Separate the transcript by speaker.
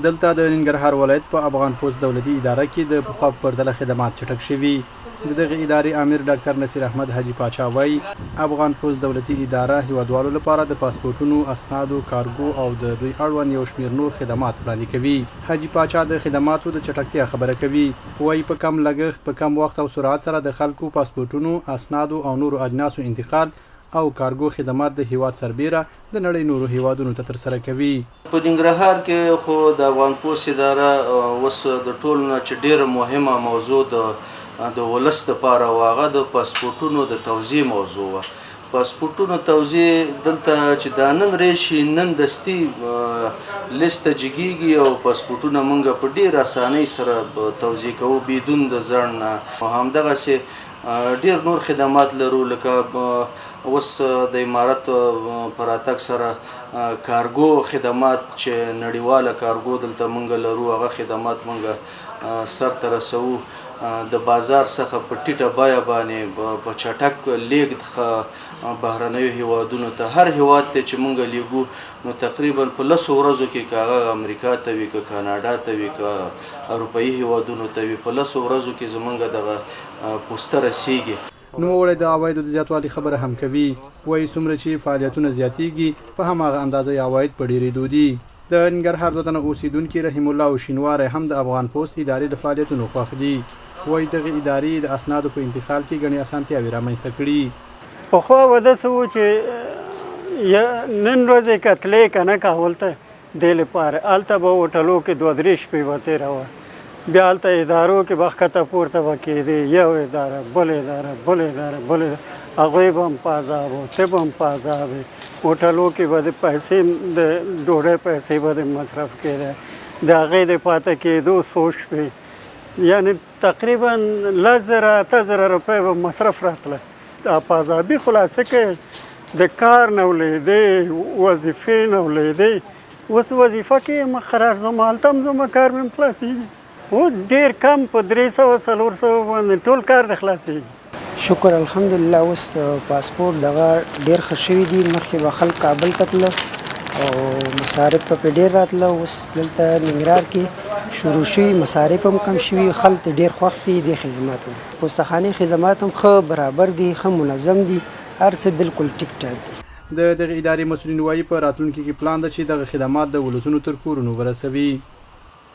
Speaker 1: دلته د ننګرهار ولایت په افغان پوسټ دولتي اداره کې د پخوا په پرتله خدمات چټک شوي. د دغه ادارې امیر ډاکټر نصیر احمد حاجي پاچا وایي افغان پوسټ دولتي اداره هیوادوالو لپاره د پاسپورټونو، اسنادو، کارګو او د دوی اړوند یو شمېر نور خدمات وړاندې کوي. حاجي پاچا د خدماتو د چټکتیا خبره کوي. وایي په کم لګښت، په کم وخت او سرعت سره د خلکو پاسپورټونو، اسنادو او نورو اجناسو انتقال او کارګو خدمات د هیواد سربیره د نړۍ نورو هیوادونو ته ترسره کوي.
Speaker 2: په ننګرهار کې خو د افغان پوسټ اداره اوس د ټولو نه چې ډېره مهمه موضوع د ولس دپاره و هغه د پاسپورټونو د توزیع موضوع وه. پاسپورټونو توزیع دلته چې دا نن راشي نن دستي لیست جګیږي او پاسپورټونه موږ په ډېر اسانۍ سره توزیع کوو بدون د ځنډ نه. همدغسې ډېر نور خدمات لرو لکه اوس د امارت پر راتګ سره کارګو خدمات چې نړیواله کارګو دلته موږ لرو هغه خدمات موږ سرته رسوو. د بازار څخه په ټیټه بیه باندې په چټک لیږد بهرنیو هیوادونو ته هر هیواد ته چې موږ لیږو نو تقریبا په 10 ورځو کې که هغه امریکا ته وي، که کاناډا ته وي، که اروپایي هیوادونو ته وي، په 10 ورځو کې زموږ دغه پوسته رسیږي.
Speaker 1: نوموړی د عوایدو د زیاتوالي خبره هم کوي. وایي څومره چې فعالیتونه زیاتیږي په هماغه اندازه یې عواید په ډېرېدو دي. د ننګرهار دوه تنه اوسیدونکي رحیم الله او شینواری هم د افغان پوسټ ادارې د فعالیتونو خوښ دي. وایي دغه ادارې د اسنادو په انتقال کې ګڼې اسانتیاوې رامنځته کړي.
Speaker 3: پخوا به داسې و چې نن ورځې کتلې که نه کول ته دې لپاره هلته به هوټلو کې 2-3 شپې به تېروه. بیا هلته ادارو کې به ښکته پورته به کېدې، یو اداره بل اداره بل اداره بل اداره، هغوی به هم په عذاب و ته به هم په عذاب وې. هوټلو کې به د پیسې د ډوډۍ پیسې به د مصرف کېده، د هغې د پاته کېدو څو شپې یعنې تقریبا 10,000-8,000 روپۍ به مصرف راتله. دا په عذابي خلاصه کې د کار نه ولیدې، وظیفې نه ولیدې. اوس وظیفه کې یم قرار ځم، هلته هم ځم کار مې هم خلاصېږي. او ډېر کم په 300-400 باندې ټول کار د خلاصېږي.
Speaker 4: شکر الحمدلله. اوس د پاسپورټ دغه ډېر ښه شوي دي. مخکې به خلک کابل ته تلله او مصارف په ډېر راتله. اوس دلته ننګرهار کې شروع شوي، مصارف هم کم شوي، خلک ډېر خوښ دي د خدماتو. پوستخانې خدمات هم ښه برابر دي، ښه منظم دي، هر څه بالکل ټیک ټاک دي.
Speaker 1: د دغه ادارې مسؤلین وایي په راتلونکي کې پلان ده چې دغه خدمات د ولسونو تر کورونو ورسوي.